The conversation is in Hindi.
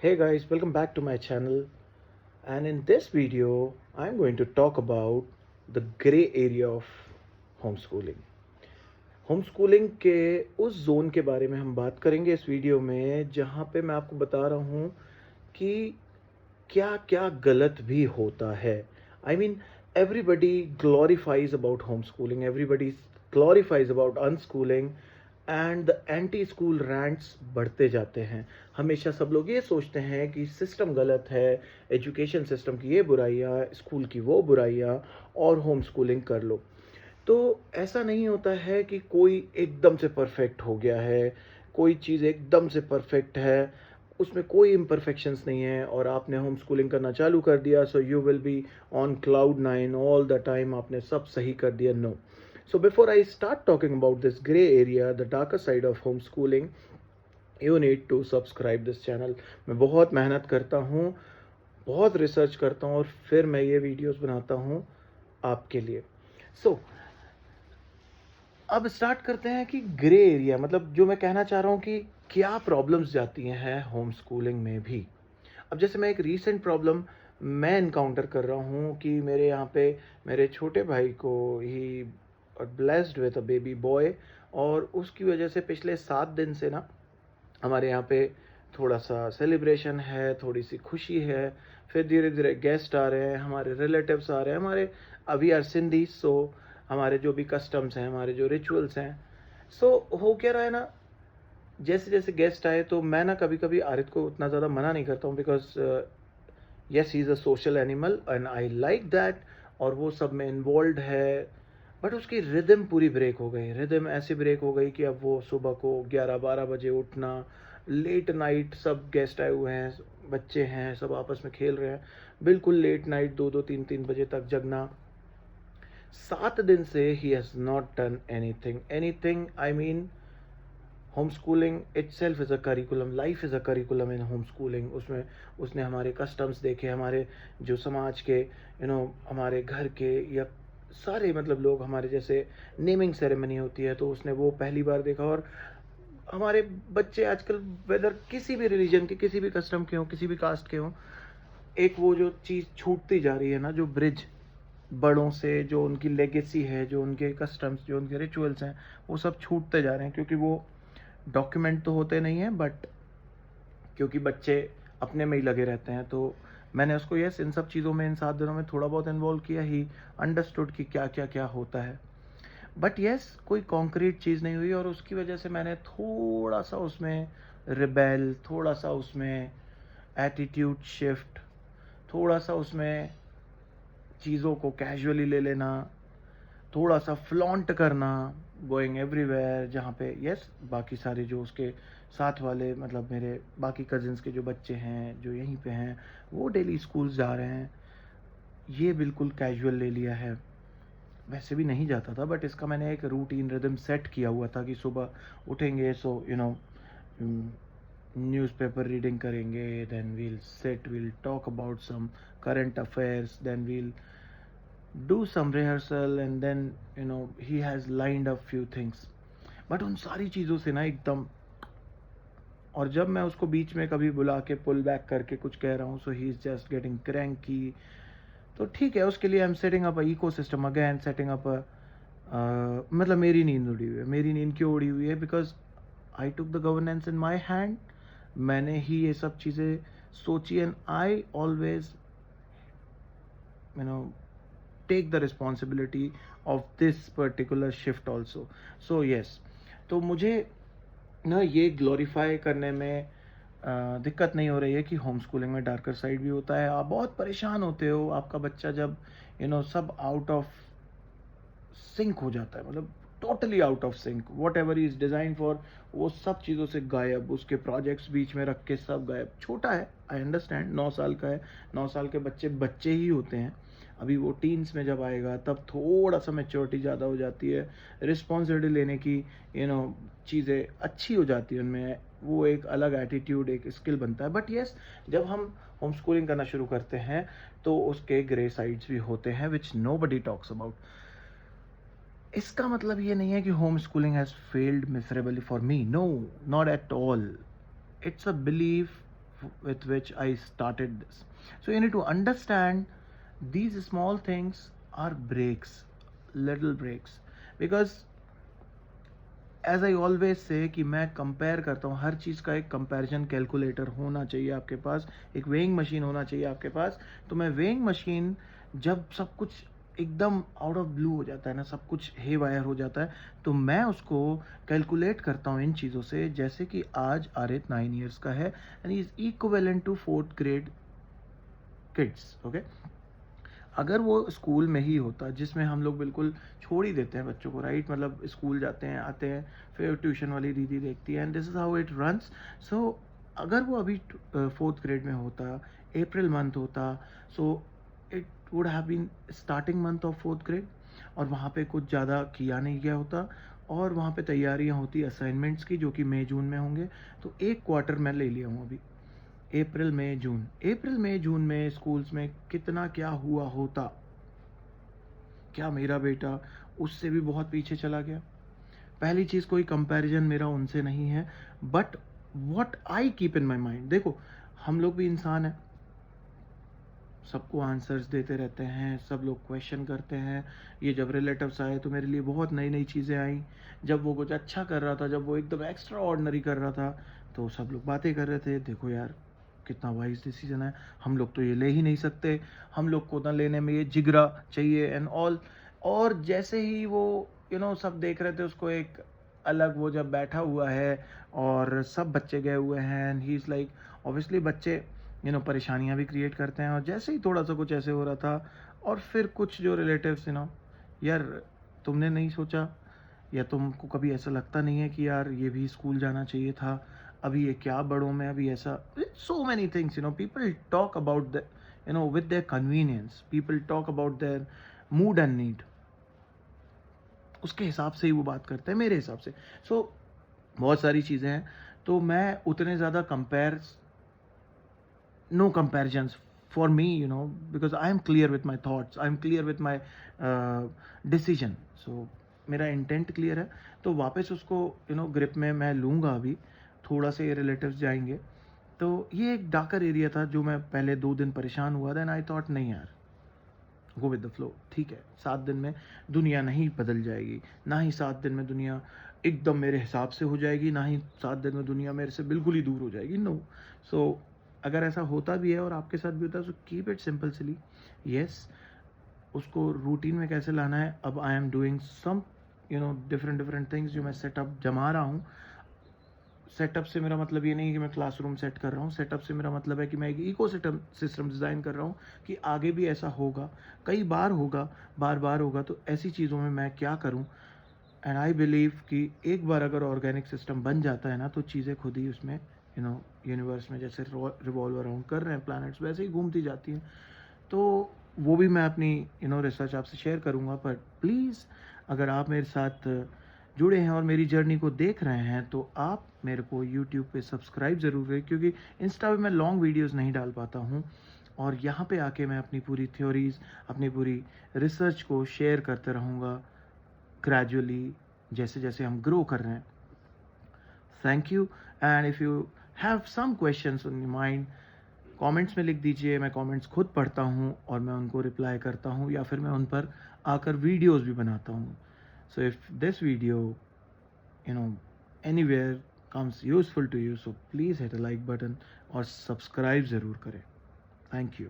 Hey guys, welcome back to my channel. And in this video, I'm going to talk about the gray area of homeschooling. Homeschooling के उस जोन के बारे में हम बात करेंगे इस वीडियो में जहाँ पे मैं आपको बता रहा हूँ कि क्या क्या गलत भी होता है. I mean everybody glorifies about home schooling, everybody glorifies about unschooling and the anti school rants बढ़ते जाते हैं. हमेशा सब लोग ये सोचते हैं कि सिस्टम गलत है, एजुकेशन सिस्टम की ये बुराइयाँ, स्कूल की वो बुराइयाँ, और होम स्कूलिंग कर लो. तो ऐसा नहीं होता है कि कोई एकदम से परफेक्ट हो गया है, कोई चीज़ एकदम से परफेक्ट है, उसमें कोई इम्परफेक्शंस नहीं है और आपने होम स्कूलिंग करना चालू कर दिया so you will be on cloud nine all the time, आपने सब सही कर दिया. No. So before I start talking about this grey area, the darker side of home schooling, you need to subscribe this channel. मैं बहुत मेहनत करता हूँ, बहुत रिसर्च करता हूँ और फिर मैं ये वीडियोस बनाता हूँ आपके लिए. सो अब स्टार्ट करते हैं कि ग्रे एरिया मतलब जो मैं कहना चाह रहा हूँ कि क्या प्रॉब्लम्स जाती हैं होम स्कूलिंग में भी. अब जैसे मैं एक रीसेंट प्रॉब्लम मैं इनकाउंटर कर रहा हूँ कि मेरे यहाँ पे मेरे छोटे भाई को ही blessed with a baby boy, और उसकी वजह से पिछले 7 दिन से ना हमारे यहाँ पे थोड़ा सा सेलिब्रेशन है, थोड़ी सी खुशी है. फिर धीरे धीरे गेस्ट आ रहे हैं, हमारे रिलेटिव्स आ रहे हैं, हमारे अभी आर सिंधी, सो हमारे जो भी कस्टम्स हैं, हमारे जो रिचुअल्स हैं, सो हो क्या रहा है ना, जैसे जैसे गेस्ट आए तो मैं ना कभी कभी आरित को उतना ज़्यादा मना नहीं करता हूँ because yes he is a social animal and I like that, और वो सब में इन्वॉल्व है. बट उसकी रिदम पूरी ब्रेक हो गई, रिदम ऐसी ब्रेक हो गई कि अब वो सुबह को 11-12 बजे उठना, लेट नाइट, सब गेस्ट आए हुए हैं, बच्चे हैं, सब आपस में खेल रहे हैं, बिल्कुल लेट नाइट 2-2, 3-3 बजे तक जगना. 7 दिन से he has not done anything anything. I mean home schooling it self is a curriculum, life is a curriculum in home schooling. उसमें उसने हमारे कस्टम्स देखे, हमारे जो समाज के हमारे घर के या सारे मतलब लोग, हमारे जैसे नेमिंग सेरेमनी होती है तो उसने वो पहली बार देखा. और हमारे बच्चे आजकल वेदर किसी भी रिलीजन के, किसी भी कस्टम के हों, किसी भी कास्ट के हों, एक वो जो चीज़ छूटती जा रही है ना, जो ब्रिज बड़ों से, जो उनकी लेगेसी है, जो उनके कस्टम्स, जो उनके रिचुअल्स हैं, वो सब छूटते जा रहे हैं क्योंकि वो डॉक्यूमेंट तो होते नहीं हैं, बट क्योंकि बच्चे अपने में ही लगे रहते हैं. तो मैंने उसको यस इन सब चीज़ों में इन 7 दिनों में थोड़ा बहुत इन्वॉल्व किया, ही अंडरस्टूड कि क्या क्या क्या होता है. बट यस कोई कॉन्क्रीट चीज़ नहीं हुई और उसकी वजह से मैंने थोड़ा सा उसमें रिबेल, थोड़ा सा उसमें एटीट्यूड शिफ्ट, थोड़ा सा उसमें चीज़ों को कैजुअली ले लेना, थोड़ा सा फ्लॉन्ट करना, गोइंग एवरीवेयर, जहाँ पे यस बाकी सारे जो उसके साथ वाले मतलब मेरे बाकी कजिन्स के जो बच्चे हैं जो यहीं पे हैं वो डेली स्कूल जा रहे हैं, ये बिल्कुल कैजुअल ले लिया है. वैसे भी नहीं जाता था बट इसका मैंने एक रूटीन रिदम सेट किया हुआ था कि सुबह उठेंगे, सो न्यूज़पेपर रीडिंग करेंगे, then we'll set, we'll talk about some current affairs, then we'll do some rehearsal and then he has lined up few things. But उन सारी चीज़ों से ना एकदम, और जब मैं उसको बीच में कभी बुला के पुल बैक करके कुछ कह रहा हूँ so he is just getting cranky. तो ठीक है, उसके लिए I am setting up a ecosystem again, setting up मतलब मेरी नींद उड़ी हुई है. मेरी नींद क्यों उड़ी हुई है? Because I took the governance in my hand. मैंने ही ये सब चीज़ें सोची and I always you know take the responsibility of this particular shift also. So yes, तो मुझे ना ये ग्लोरीफाई करने में दिक्कत नहीं हो रही है कि होम स्कूलिंग में डार्कर साइड भी होता है. आप बहुत परेशान होते हो, आपका बच्चा जब सब आउट ऑफ सिंक हो जाता है, मतलब totally out of sync, whatever is design for, वो सब चीज़ों से गायब, उसके प्रोजेक्ट्स बीच में रख के सब गायब. छोटा है, आई अंडरस्टैंड, 9 साल का है, 9 साल के बच्चे बच्चे ही होते हैं. अभी वो टीन्स में जब आएगा तब थोड़ा सा मेच्योरिटी ज़्यादा हो जाती है, रिस्पॉन्सिबिलिटी लेने की चीज़ें अच्छी हो जाती है उनमें, वो एक अलग एटीट्यूड, एक स्किल बनता है. बट येस, जब हम होम स्कूलिंग करना शुरू करते हैं तो उसके ग्रे साइड्स भी होते हैं which nobody talks about. इसका मतलब ये नहीं है कि home schooling has failed miserably for me. No, not at all. It's a belief with which I started this. So you need to understand these small things are breaks, little breaks, because as I always say कि मैं कंपेयर करता हूँ, हर चीज़ का एक कंपैरिजन कैलकुलेटर होना चाहिए आपके पास, एक वेइंग मशीन होना चाहिए आपके पास। तो मैं वेइंग मशीन, जब सब कुछ एकदम आउट ऑफ ब्लू हो जाता है ना, सब कुछ हे वायर हो जाता है, तो मैं उसको कैलकुलेट करता हूँ इन चीज़ों से। जैसे कि आज आरित 9 ईयर्स का है and is equivalent to 4th grade kids, okay. अगर वो स्कूल में ही होता, जिसमें हम लोग बिल्कुल छोड़ ही देते हैं बच्चों को, राइट, मतलब स्कूल जाते हैं, आते हैं, फिर ट्यूशन वाली दीदी देखती है and this is how it runs. So अगर वो अभी 4th ग्रेड में होता, अप्रैल मंथ होता, so it would have been starting month of 4th grade, और वहाँ पे कुछ ज़्यादा किया नहीं गया होता, और वहाँ पे तैयारियाँ होती असाइनमेंट्स की, जो कि मई जून में होंगे। तो एक क्वार्टर मैं ले लिया हूँ अभी, अप्रैल मई जून। अप्रैल मई जून में स्कूल्स में कितना क्या हुआ होता, क्या मेरा बेटा उससे भी बहुत पीछे चला गया? पहली चीज़, कोई कंपैरिजन मेरा उनसे नहीं है, but what I keep in my mind, देखो हम लोग भी इंसान हैं, सबको आंसर्स देते रहते हैं, सब लोग क्वेश्चन करते हैं। ये जब रिलेटिव्स आए तो मेरे लिए बहुत नई नई चीज़ें आई। जब वो कुछ अच्छा कर रहा था, जब वो एकदम एक्स्ट्रा ऑर्डिनरी कर रहा था, तो सब लोग बातें कर रहे थे, देखो यार कितना वाइज डिसीजन है, हम लोग तो ये ले ही नहीं सकते, हम लोग को ना लेने में ये जिगरा चाहिए एंड ऑल। और जैसे ही वो सब देख रहे थे उसको, एक अलग वो जब बैठा हुआ है और सब बच्चे गए हुए हैं and he is like, obviously बच्चे परेशानियाँ भी क्रिएट करते हैं। और जैसे ही थोड़ा सा कुछ ऐसे हो रहा था, और फिर कुछ जो रिलेटिव्स यार तुमने नहीं सोचा, या तुमको कभी ऐसा लगता नहीं है कि यार ये भी स्कूल जाना चाहिए था, अभी ये क्या बड़ों में अभी ऐसा, so many things, people talk about the with their convenience, people talk about their mood and need, उसके हिसाब से ही वो बात करते हैं मेरे हिसाब से। सो बहुत सारी चीज़ें हैं, तो मैं उतने ज़्यादा no comparisons for me, because I am clear with my thoughts, I am clear with my decision, so मेरा इंटेंट क्लियर है। तो वापस उसको ग्रिप में मैं लूँगा अभी, थोड़ा से ये रिलेटिव्स जाएंगे। तो ये एक डार्कर एरिया था जो मैं पहले 2 दिन परेशान हुआ था एंड आई थॉट नहीं यार, गो विद द फ्लो, ठीक है, 7 दिन में दुनिया नहीं बदल जाएगी, ना ही 7 दिन में दुनिया एकदम मेरे हिसाब से हो जाएगी, ना ही 7 दिन में दुनिया मेरे से बिल्कुल ही दूर हो जाएगी, नो। सो अगर ऐसा होता भी है और आपके साथ भी होता है, so keep it simple silly. Yes, उसको रूटीन में कैसे लाना है, अब I am doing some different different things, जो मैं सेटअप जमा रहा हूँ। सेटअप से मेरा मतलब ये नहीं है कि मैं क्लासरूम सेट कर रहा हूँ, सेटअप से मेरा मतलब है कि मैं एक इको सिस्टम डिज़ाइन कर रहा हूँ कि आगे भी ऐसा होगा, कई बार होगा, बार बार होगा, तो ऐसी चीज़ों में मैं क्या करूँ। एंड आई बिलीव कि एक बार अगर ऑर्गेनिक सिस्टम बन जाता है ना, तो चीज़ें खुद ही उसमें यूनिवर्स में जैसे रिवॉल्व अराउंड कर रहे हैं प्लैनेट्स, वैसे ही घूमती जाती हैं। तो वो भी मैं अपनी रिसर्च आपसे शेयर करूँगा, पर प्लीज़ अगर आप मेरे साथ जुड़े हैं और मेरी जर्नी को देख रहे हैं, तो आप मेरे को यूट्यूब पे सब्सक्राइब ज़रूर करें, क्योंकि इंस्टा पे मैं लॉन्ग वीडियोस नहीं डाल पाता हूँ, और यहाँ पे आके मैं अपनी पूरी थ्योरीज, अपनी पूरी रिसर्च को शेयर करते रहूँगा ग्रेजुअली, जैसे जैसे हम ग्रो कर रहे हैं। Thank you. And if you have some questions on your mind, comments में लिख दीजिए, मैं कमेंट्स खुद पढ़ता हूँ और मैं उनको रिप्लाई करता हूँ, या फिर मैं उन पर आकर वीडियोस भी बनाता हूँ। So if this video anywhere comes useful to you, so please hit a like button और सब्सक्राइब ज़रूर करें। Thank you.